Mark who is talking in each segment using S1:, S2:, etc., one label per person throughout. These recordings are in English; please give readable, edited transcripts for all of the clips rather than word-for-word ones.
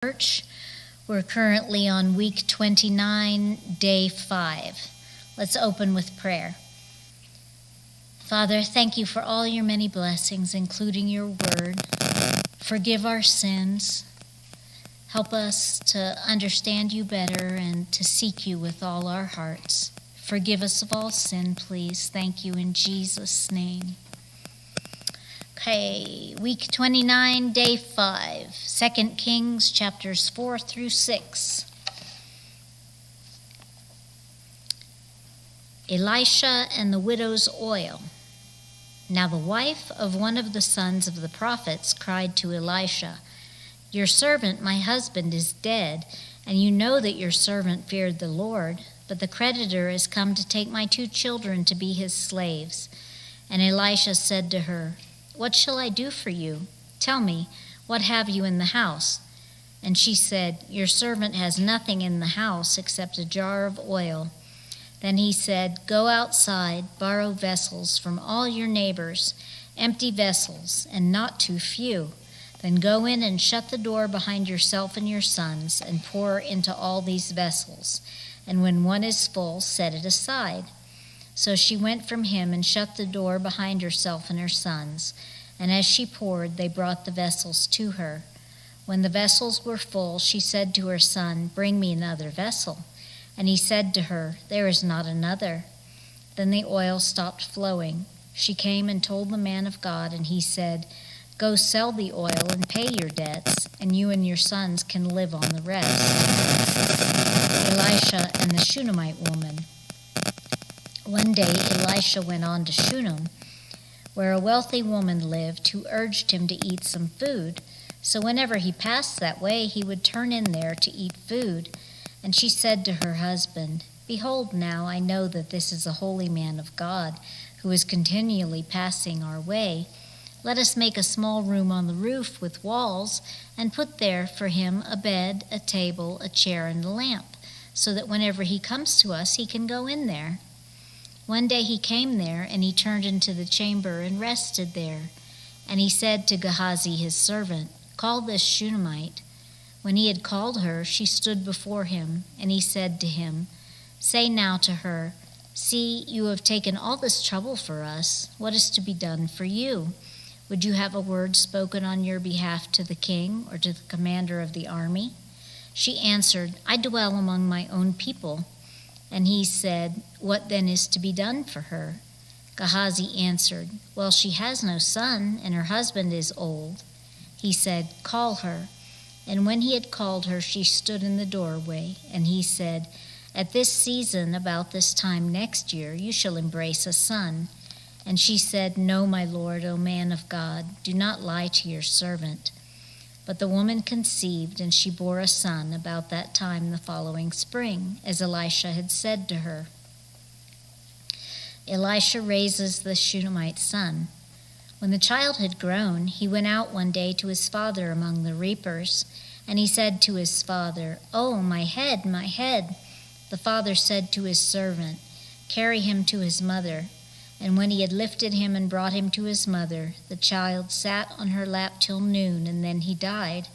S1: Church. We're currently on week 29, day 5. Let's open with prayer. Father, thank you for all your many blessings, including your word. Forgive our sins. Help us to understand you better and to seek you with all our hearts. Forgive us of all sin, please. Thank you in Jesus' name. Okay, week 29, day 5, 2 Kings chapters 4 through 6. Elisha and the widow's oil. Now the wife of one of the sons of the prophets cried to Elisha, "Your servant, my husband, is dead, and you know that your servant feared the Lord, but the creditor has come to take my 2 children to be his slaves." And Elisha said to her, "What shall I do for you? Tell me, what have you in the house?" And she said, "Your servant has nothing in the house except a jar of oil." Then he said, "Go outside, borrow vessels from all your neighbors, empty vessels, and not too few. Then go in and shut the door behind yourself and your sons, and pour into all these vessels. And when one is full, set it aside." So she went from him and shut the door behind herself and her sons. And as she poured, they brought the vessels to her. When the vessels were full, she said to her son, "Bring me another vessel." And he said to her, "There is not another." Then the oil stopped flowing. She came and told the man of God, and he said, "Go sell the oil and pay your debts, and you and your sons can live on the rest." Elisha and the Shunammite woman. One day Elisha went on to Shunem, where a wealthy woman lived who urged him to eat some food. So whenever he passed that way, he would turn in there to eat food. And she said to her husband, "Behold, now I know that this is a holy man of God who is continually passing our way. Let us make a small room on the roof with walls and put there for him a bed, a table, a chair, and a lamp, so that whenever he comes to us, he can go in there." One day he came there, and he turned into the chamber and rested there. And he said to Gehazi his servant, "Call this Shunammite." When he had called her, she stood before him, and he said to him, "Say now to her, 'See, you have taken all this trouble for us. What is to be done for you? Would you have a word spoken on your behalf to the king or to the commander of the army?" She answered, "I dwell among my own people." And he said, "What then is to be done for her?" Gehazi answered, "Well, she has no son, and her husband is old." He said, "Call her." And when he had called her, she stood in the doorway. And he said, "At this season, about this time next year, you shall embrace a son." And she said, "No, my lord, O man of God, do not lie to your servant." But the woman conceived, and she bore a son about that time the following spring, as Elisha had said to her. Elisha raises the Shunammite son. When the child had grown, he went out one day to his father among the reapers, and he said to his father, "Oh, my head, my head." The father said to his servant, "Carry him to his mother." And when he had lifted him and brought him to his mother, the child sat on her lap till noon, and then he died.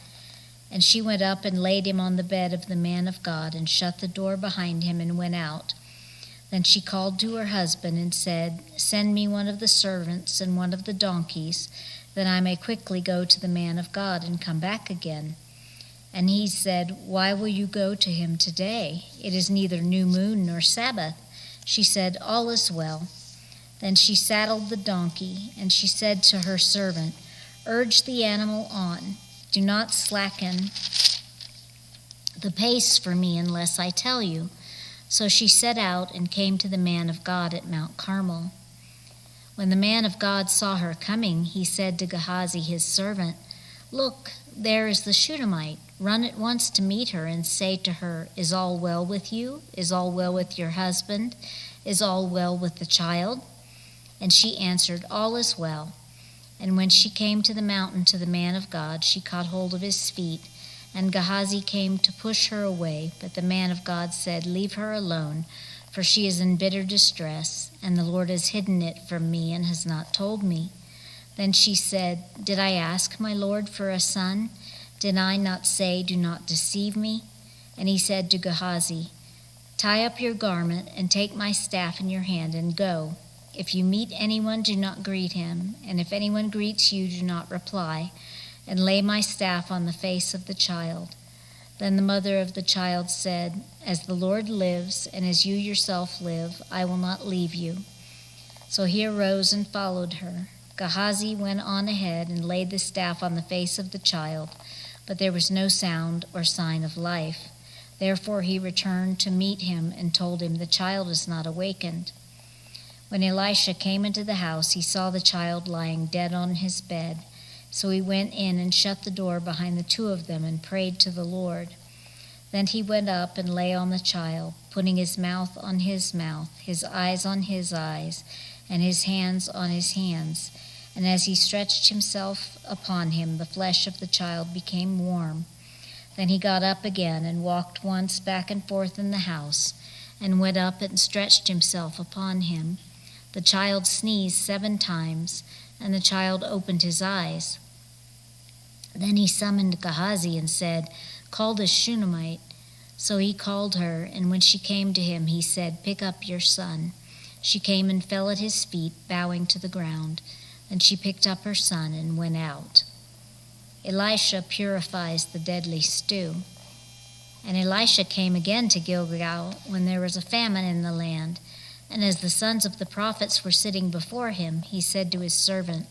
S1: And she went up and laid him on the bed of the man of God, and shut the door behind him and went out. Then she called to her husband and said, "Send me one of the servants and one of the donkeys, that I may quickly go to the man of God and come back again." And he said, "Why will you go to him today? It is neither new moon nor Sabbath." She said, "All is well." Then she saddled the donkey, and she said to her servant, "Urge the animal on. Do not slacken the pace for me unless I tell you." So she set out and came to the man of God at Mount Carmel. When the man of God saw her coming, he said to Gehazi his servant, "Look, there is the Shunammite. Run at once to meet her and say to her, 'Is all well with you? Is all well with your husband? Is all well with the child?'" And she answered, "All is well." And when she came to the mountain to the man of God, she caught hold of his feet, and Gehazi came to push her away. But the man of God said, "Leave her alone, for she is in bitter distress, and the Lord has hidden it from me and has not told me." Then she said, "Did I ask my Lord for a son? Did I not say, 'Do not deceive me'?" And he said to Gehazi, "Tie up your garment and take my staff in your hand and go. If you meet anyone, do not greet him, and if anyone greets you, do not reply, and lay my staff on the face of the child." Then the mother of the child said, "As the Lord lives, and as you yourself live, I will not leave you." So he arose and followed her. Gehazi went on ahead and laid the staff on the face of the child, but there was no sound or sign of life. Therefore he returned to meet him and told him, "The child is not awakened." When Elisha came into the house, he saw the child lying dead on his bed. So he went in and shut the door behind the two of them and prayed to the Lord. Then he went up and lay on the child, putting his mouth on his mouth, his eyes on his eyes, and his hands on his hands. And as he stretched himself upon him, the flesh of the child became warm. Then he got up again and walked once back and forth in the house, and went up and stretched himself upon him. The child sneezed 7 times, and the child opened his eyes. Then he summoned Gehazi and said, "Call the Shunammite." So he called her, and when she came to him, he said, "Pick up your son." She came and fell at his feet, bowing to the ground. Then she picked up her son and went out. Elisha purifies the deadly stew. And Elisha came again to Gilgal when there was a famine in the land. And as the sons of the prophets were sitting before him, he said to his servant,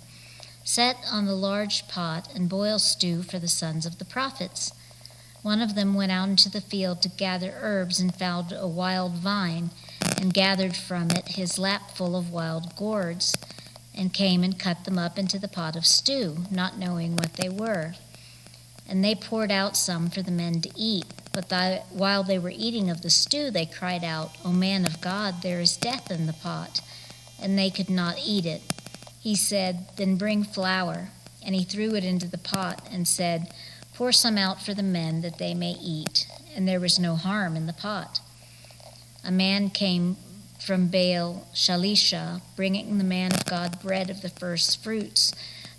S1: "Set on the large pot and boil stew for the sons of the prophets." One of them went out into the field to gather herbs and found a wild vine, and gathered from it his lapful of wild gourds, and came and cut them up into the pot of stew, not knowing what they were. And they poured out some for the men to eat. But while they were eating of the stew, they cried out, "O man of God, there is death in the pot." And they could not eat it. He said, "Then bring flour." And he threw it into the pot and said, "Pour some out for the men that they may eat." And there was no harm in the pot. A man came from Baal Shalisha, bringing the man of God bread of the first fruits,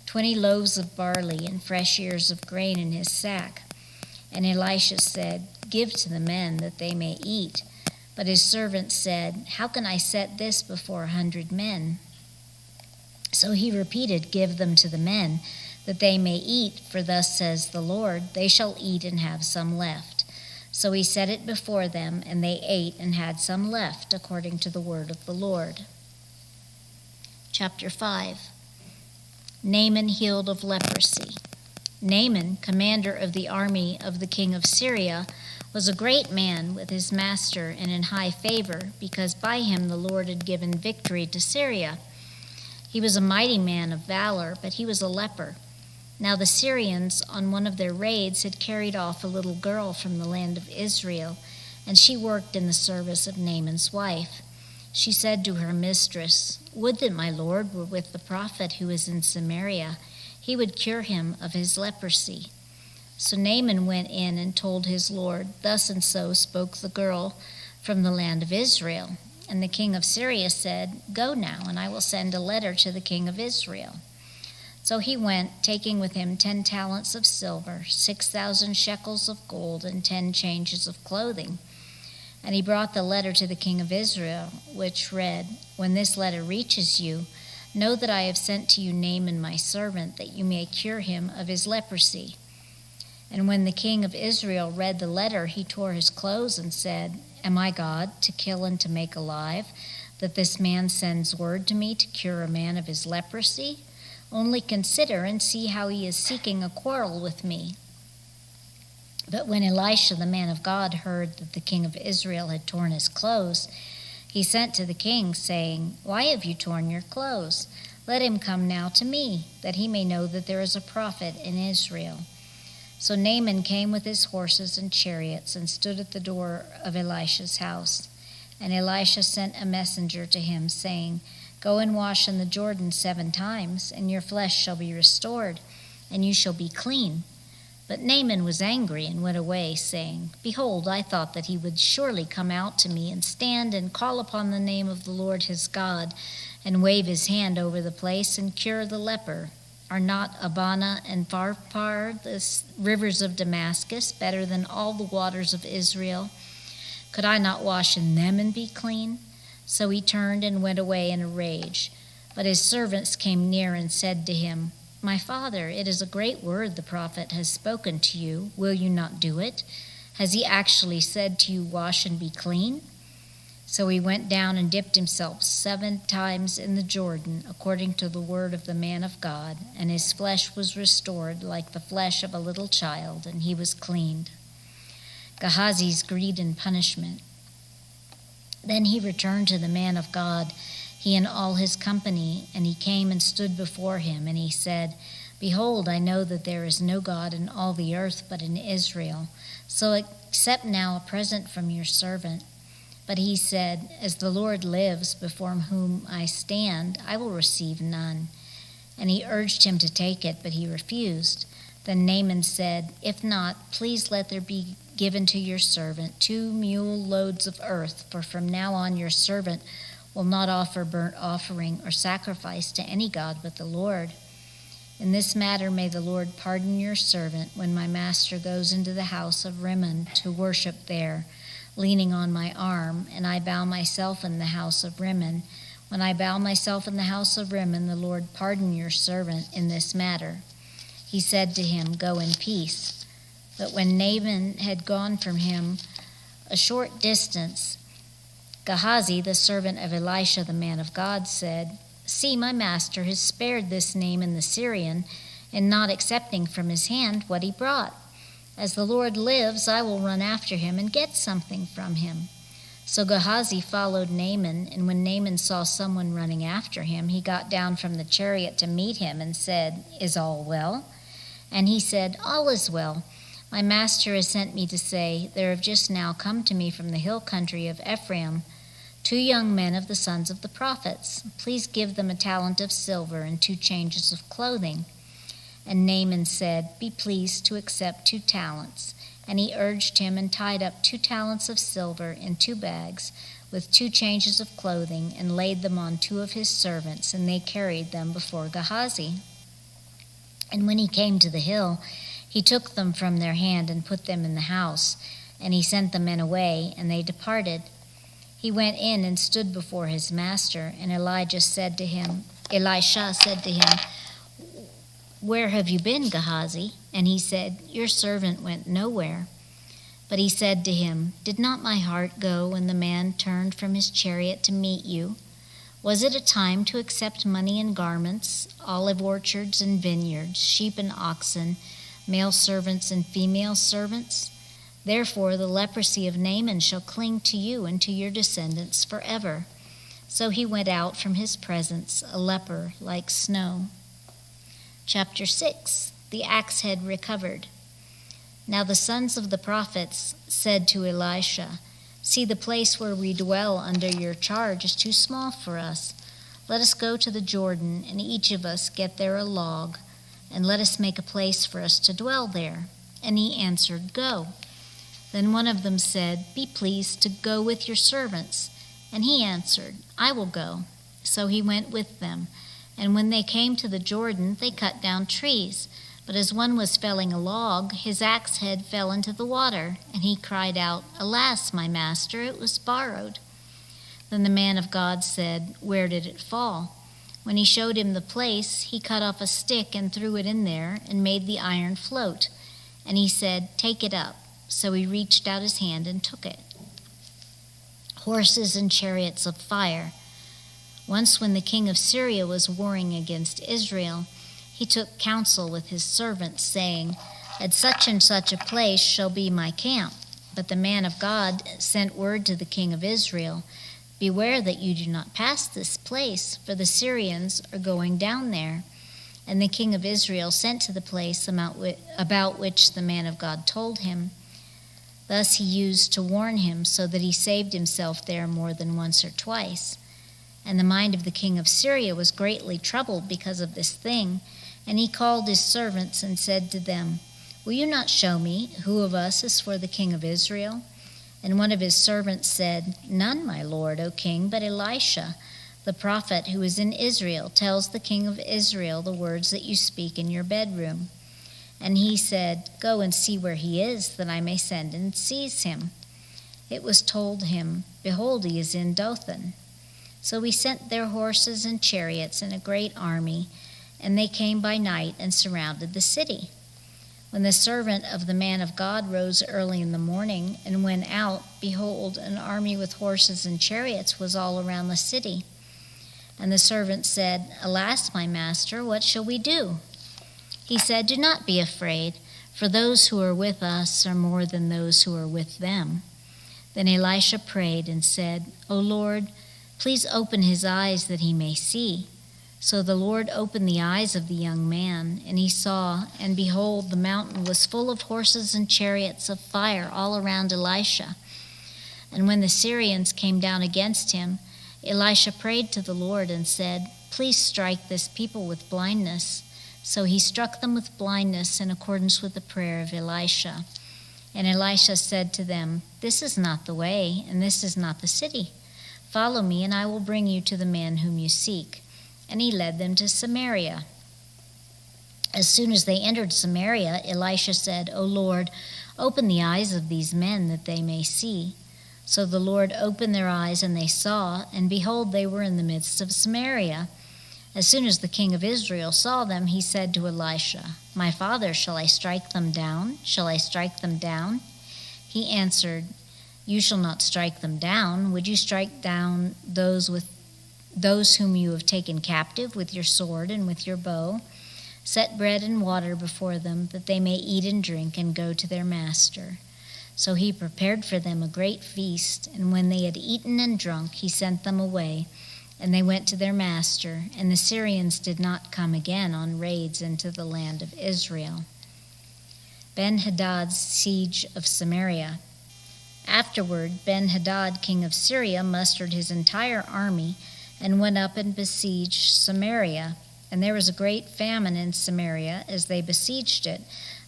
S1: 20 loaves of barley and fresh ears of grain in his sack. And Elisha said, "Give to the men that they may eat." But his servant said, "How can I set this before 100 men?" So he repeated, "Give them to the men that they may eat, for thus says the Lord, they shall eat and have some left." So he set it before them, and they ate and had some left, according to the word of the Lord. Chapter 5. Naaman healed of leprosy. Naaman, commander of the army of the king of Syria, was a great man with his master and in high favor, because by him the Lord had given victory to Syria. He was a mighty man of valor, but he was a leper. Now the Syrians, on one of their raids, had carried off a little girl from the land of Israel, and she worked in the service of Naaman's wife. She said to her mistress, "Would that my Lord were with the prophet who is in Samaria. He would cure him of his leprosy." So Naaman went in and told his Lord, "Thus and so spoke the girl from the land of Israel." And the king of Syria said, "Go now, and I will send a letter to the king of Israel." So he went, taking with him 10 talents of silver, 6,000 shekels of gold, and 10 changes of clothing. And he brought the letter to the king of Israel, which read, "When this letter reaches you, know that I have sent to you Naaman my servant, that you may cure him of his leprosy." And when the king of Israel read the letter, he tore his clothes and said, "Am I God, to kill and to make alive, that this man sends word to me to cure a man of his leprosy? Only consider and see how he is seeking a quarrel with me." But when Elisha, the man of God, heard that the king of Israel had torn his clothes, he sent to the king, saying, "Why have you torn your clothes? Let him come now to me, that he may know that there is a prophet in Israel." So Naaman came with his horses and chariots and stood at the door of Elisha's house. And Elisha sent a messenger to him, saying, "Go and wash in the Jordan 7 times, and your flesh shall be restored, and you shall be clean." But Naaman was angry and went away, saying, "Behold, I thought that he would surely come out to me and stand and call upon the name of the Lord his God, and wave his hand over the place and cure the leper." Are not Abana and Pharpar, the rivers of Damascus, better than all the waters of Israel? Could I not wash in them and be clean?" So he turned and went away in a rage. But his servants came near and said to him, "My father, it is a great word the prophet has spoken to you. Will you not do it? Has he actually said to you, 'Wash and be clean'?" So he went down and dipped himself 7 times in the Jordan, according to the word of the man of God, and his flesh was restored like the flesh of a little child, and he was cleaned. Gehazi's greed and punishment. Then he returned to the man of God, he and all his company, and he came and stood before him, and he said, "Behold, I know that there is no God in all the earth but in Israel. So accept now a present from your servant." But he said, "As the Lord lives, before whom I stand, I will receive none." And he urged him to take it, but he refused. Then Naaman said, "If not, please let there be given to your servant 2 mule loads of earth, for from now on your servant will not offer burnt offering or sacrifice to any god but the Lord. In this matter may the Lord pardon your servant when my master goes into the house of Rimmon to worship there, leaning on my arm, and I bow myself in the house of Rimmon. When I bow myself in the house of Rimmon, the Lord pardon your servant in this matter." He said to him, "Go in peace." But when Naaman had gone from him a short distance, Gehazi, the servant of Elisha the man of God, said, "See, my master has spared this Naaman the Syrian, in not accepting from his hand what he brought. As the Lord lives, I will run after him and get something from him." So Gehazi followed Naaman, and when Naaman saw someone running after him, he got down from the chariot to meet him and said, "Is all well?" And he said, "All is well. My master has sent me to say, there have just now come to me from the hill country of Ephraim 2 young men of the sons of the prophets. Please give them a talent of silver and 2 changes of clothing." And Naaman said, "Be pleased to accept 2 talents. And he urged him and tied up 2 talents of silver in 2 bags with 2 changes of clothing and laid them on 2 of his servants, and they carried them before Gehazi. And when he came to the hill, he took them from their hand and put them in the house, and he sent the men away, and they departed. He went in and stood before his master, and Elisha said to him, "Where have you been, Gehazi?" And he said, "Your servant went nowhere." But he said to him, "Did not my heart go when the man turned from his chariot to meet you? Was it a time to accept money and garments, olive orchards and vineyards, sheep and oxen, male servants and female servants? Therefore the leprosy of Naaman shall cling to you and to your descendants forever." So he went out from his presence, a leper like snow. Chapter 6. The axe head recovered. Now the sons of the prophets said to Elisha, "See, the place where we dwell under your charge is too small for us. Let us go to the Jordan, and each of us get there a log, and let us make a place for us to dwell there." And he answered, "Go." Then one of them said, "Be pleased to go with your servants." And he answered, "I will go." So he went with them. And when they came to the Jordan, they cut down trees. But as one was felling a log, his axe head fell into the water, and he cried out, "Alas, my master, it was borrowed." Then the man of God said, "Where did it fall?" When he showed him the place, he cut off a stick and threw it in there and made the iron float. And he said, "Take it up." So he reached out his hand and took it. Horses and chariots of fire. Once when the king of Syria was warring against Israel, he took counsel with his servants, saying, "At such and such a place shall be my camp." But the man of God sent word to the king of Israel, "Beware that you do not pass this place, for the Syrians are going down there." And the king of Israel sent to the place about which the man of God told him. Thus he used to warn him, so that he saved himself there more than once or twice. And the mind of the king of Syria was greatly troubled because of this thing. And he called his servants and said to them, "Will you not show me who of us is for the king of Israel?" And one of his servants said, "None, my lord, O king, but Elisha, The prophet who is in Israel tells the king of Israel the words that you speak in your bedroom. And he said, Go and see where he is, that I may send and seize him. It was told him, Behold, he is in Dothan. So he sent their horses and chariots and a great army, and they came by night and surrounded the city. When the servant of the man of God rose early in the morning and went out, behold, an army with horses and chariots was all around the city. And the servant said, Alas, my master, what shall we do? He said, Do not be afraid, for those who are with us are more than those who are with them. Then Elisha prayed and said, O Lord, please open his eyes that he may see. So the Lord opened the eyes of the young man, and he saw, and behold, the mountain was full of horses and chariots of fire all around Elisha. And when the Syrians came down against him, Elisha prayed to the Lord and said, Please strike this people with blindness. So he struck them with blindness in accordance with the prayer of Elisha. And Elisha said to them, This is not the way, and this is not the city. Follow me, and I will bring you to the man whom you seek. And he led them to Samaria. As soon as they entered Samaria, Elisha said, O Lord, open the eyes of these men that they may see. So the Lord opened their eyes, and they saw, and behold, they were in the midst of Samaria. As soon as the king of Israel saw them, he said to Elisha, My father, shall I strike them down? Shall I strike them down? He answered, You shall not strike them down. Would you strike down those whom you have taken captive with your sword and with your bow? Set bread and water before them, that they may eat and drink and go to their master. So he prepared for them a great feast, and when they had eaten and drunk, he sent them away, and they went to their master, and the Syrians did not come again on raids into the land of Israel. Ben-Hadad's siege of Samaria. Afterward, Ben-Hadad, king of Syria, mustered his entire army and went up and besieged Samaria. And there was a great famine in Samaria as they besieged it,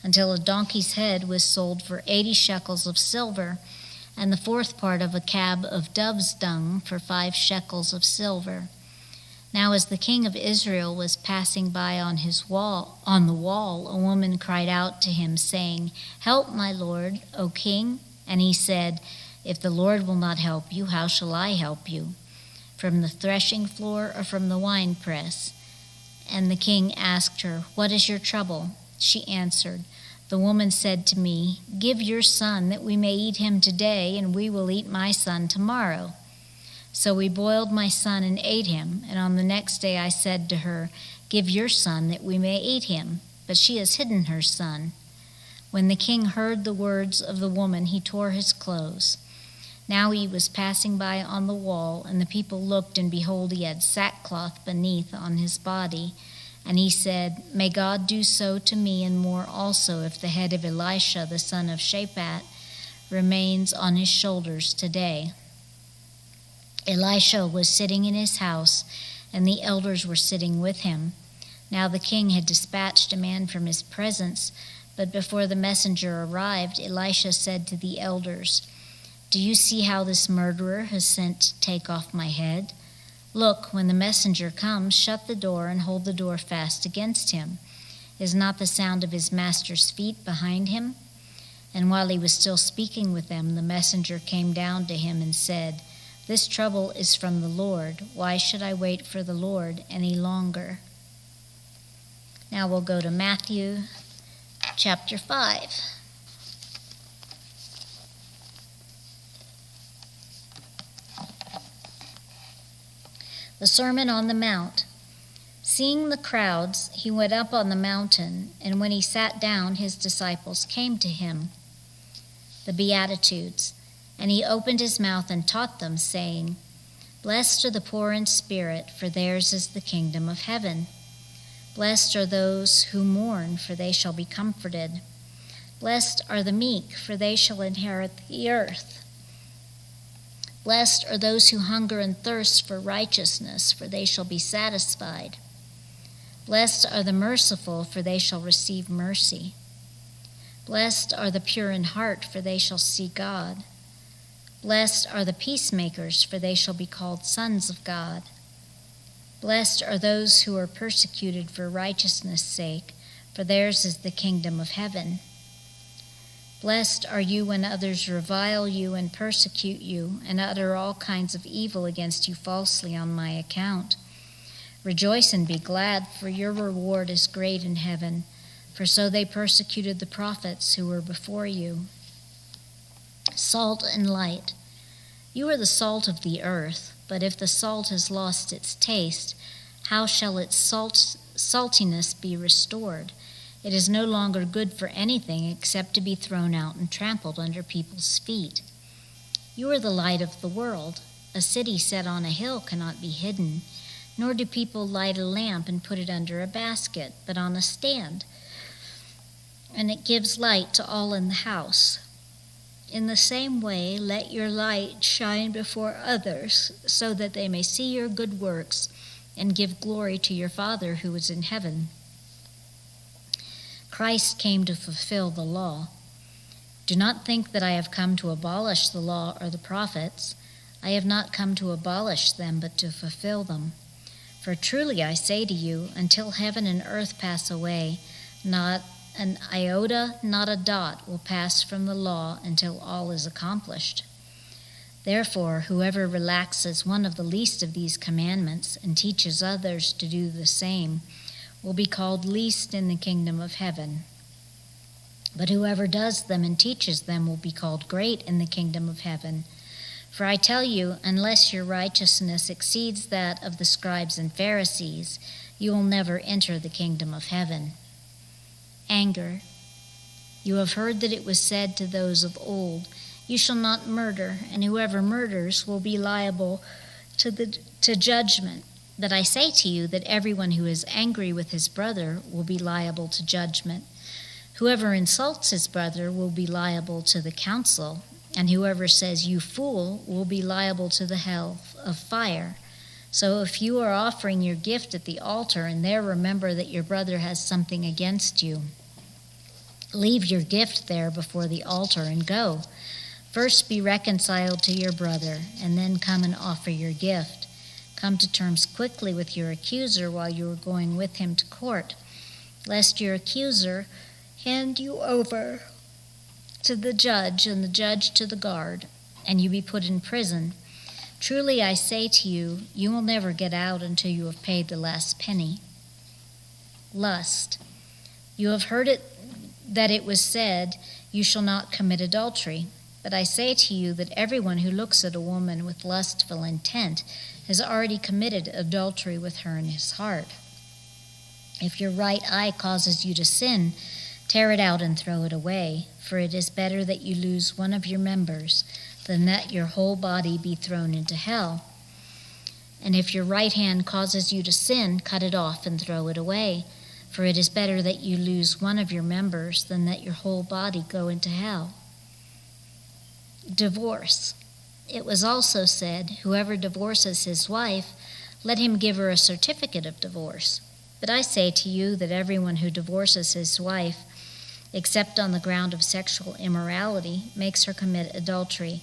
S1: until a donkey's head was sold for 80 shekels of silver, and the fourth part of a cab of dove's dung for 5 shekels of silver. Now as the king of Israel was passing by on the wall, a woman cried out to him, saying, Help, my lord, O king. And he said, If the Lord will not help you, how shall I help you? From the threshing floor or from the winepress? And the king asked her, What is your trouble? She answered, The woman said to me, Give your son that we may eat him today, and we will eat my son tomorrow. So we boiled my son and ate him, and on the next day I said to her, Give your son that we may eat him. But she has hidden her son. When the king heard the words of the woman, he tore his clothes. Now he was passing by on the wall, and the people looked, and behold, he had sackcloth beneath on his body. And he said, May God do so to me and more also, if the head of Elisha, the son of Shaphat, remains on his shoulders today. Elisha was sitting in his house, and the elders were sitting with him. Now the king had dispatched a man from his presence, but before the messenger arrived, Elisha said to the elders, Do you see how this murderer has sent to take off my head? Look, when the messenger comes, shut the door and hold the door fast against him. Is not the sound of his master's feet behind him? And while he was still speaking with them, the messenger came down to him and said, This trouble is from the Lord. Why should I wait for the Lord any longer? Now we'll go to Matthew chapter 5. The Sermon on the Mount. Seeing the crowds, he went up on the mountain, and when he sat down, his disciples came to him. The Beatitudes. And he opened his mouth and taught them, saying, Blessed are the poor in spirit, for theirs is the kingdom of heaven. Blessed are those who mourn, for they shall be comforted. Blessed are the meek, for they shall inherit the earth. Blessed are those who hunger and thirst for righteousness, for they shall be satisfied. Blessed are the merciful, for they shall receive mercy. Blessed are the pure in heart, for they shall see God. Blessed are the peacemakers, for they shall be called sons of God. Blessed are those who are persecuted for righteousness' sake, for theirs is the kingdom of heaven. Blessed are you when others revile you and persecute you and utter all kinds of evil against you falsely on my account. Rejoice and be glad, for your reward is great in heaven, for so they persecuted the prophets who were before you. Salt and light. You are the salt of the earth, but if the salt has lost its taste, how shall its saltiness be restored? It is no longer good for anything except to be thrown out and trampled under people's feet. You are the light of the world. A city set on a hill cannot be hidden, nor do people light a lamp and put it under a basket, but on a stand, and it gives light to all in the house. In the same way, let your light shine before others, so that they may see your good works and give glory to your Father who is in heaven. Christ came to fulfill the law. Do not think that I have come to abolish the law or the prophets. I have not come to abolish them, but to fulfill them. For truly I say to you, until heaven and earth pass away, not an iota, not a dot will pass from the law until all is accomplished. Therefore, whoever relaxes one of the least of these commandments and teaches others to do the same will be called least in the kingdom of heaven. But whoever does them and teaches them will be called great in the kingdom of heaven. For I tell you, unless your righteousness exceeds that of the scribes and Pharisees, you will never enter the kingdom of heaven. Anger. You have heard that it was said to those of old, you shall not murder, and whoever murders will be liable to judgment. But I say to you that everyone who is angry with his brother will be liable to judgment. Whoever insults his brother will be liable to the council, and whoever says, you fool, will be liable to the hell of fire. So if you are offering your gift at the altar and there remember that your brother has something against you, leave your gift there before the altar and go. First be reconciled to your brother, and then come and offer your gift. Come to terms quickly with your accuser while you are going with him to court, lest your accuser hand you over to the judge and the judge to the guard, and you be put in prison. Truly I say to you, you will never get out until you have paid the last penny. Lust. You have heard that it was said, you shall not commit adultery. But I say to you that everyone who looks at a woman with lustful intent has already committed adultery with her in his heart. If your right eye causes you to sin, tear it out and throw it away, for it is better that you lose one of your members than that your whole body be thrown into hell. And if your right hand causes you to sin, cut it off and throw it away, for it is better that you lose one of your members than that your whole body go into hell. Divorce. It was also said, whoever divorces his wife, let him give her a certificate of divorce. But I say to you that everyone who divorces his wife, except on the ground of sexual immorality, makes her commit adultery,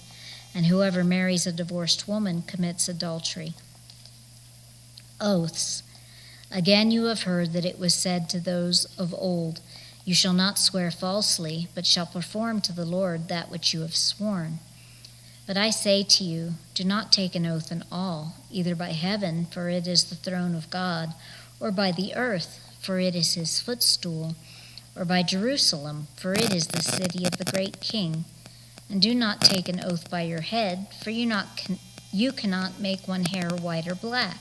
S1: and whoever marries a divorced woman commits adultery. Oaths. Again you have heard that it was said to those of old, you shall not swear falsely, but shall perform to the Lord that which you have sworn. But I say to you, do not take an oath in all, either by heaven, for it is the throne of God, or by the earth, for it is his footstool, or by Jerusalem, for it is the city of the great King. And do not take an oath by your head, for you cannot make one hair white or black.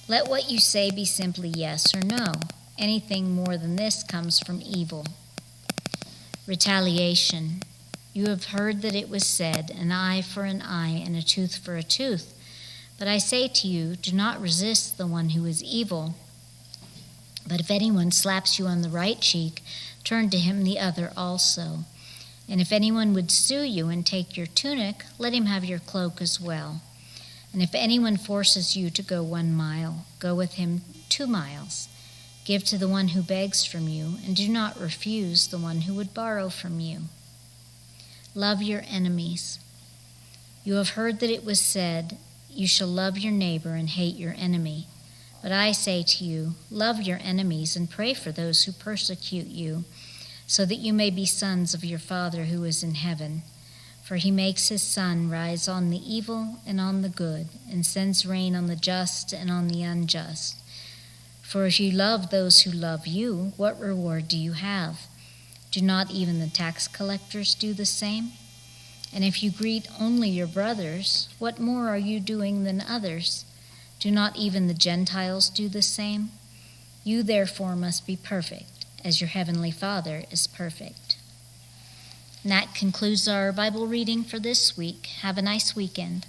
S1: Let what you say be simply yes or no. Anything more than this comes from evil. Retaliation. You have heard that it was said, an eye for an eye and a tooth for a tooth. But I say to you, do not resist the one who is evil. But if anyone slaps you on the right cheek, turn to him the other also. And if anyone would sue you and take your tunic, let him have your cloak as well. And if anyone forces you to go 1 mile, go with him 2 miles. Give to the one who begs from you, and do not refuse the one who would borrow from you. Love your enemies. You have heard that it was said, you shall love your neighbor and hate your enemy. But I say to you, love your enemies and pray for those who persecute you, so that you may be sons of your Father who is in heaven. For he makes his sun rise on the evil and on the good, and sends rain on the just and on the unjust. For if you love those who love you, what reward do you have? Do not even the tax collectors do the same? And if you greet only your brothers, what more are you doing than others? Do not even the Gentiles do the same? You therefore must be perfect, as your heavenly Father is perfect. And that concludes our Bible reading for this week. Have a nice weekend.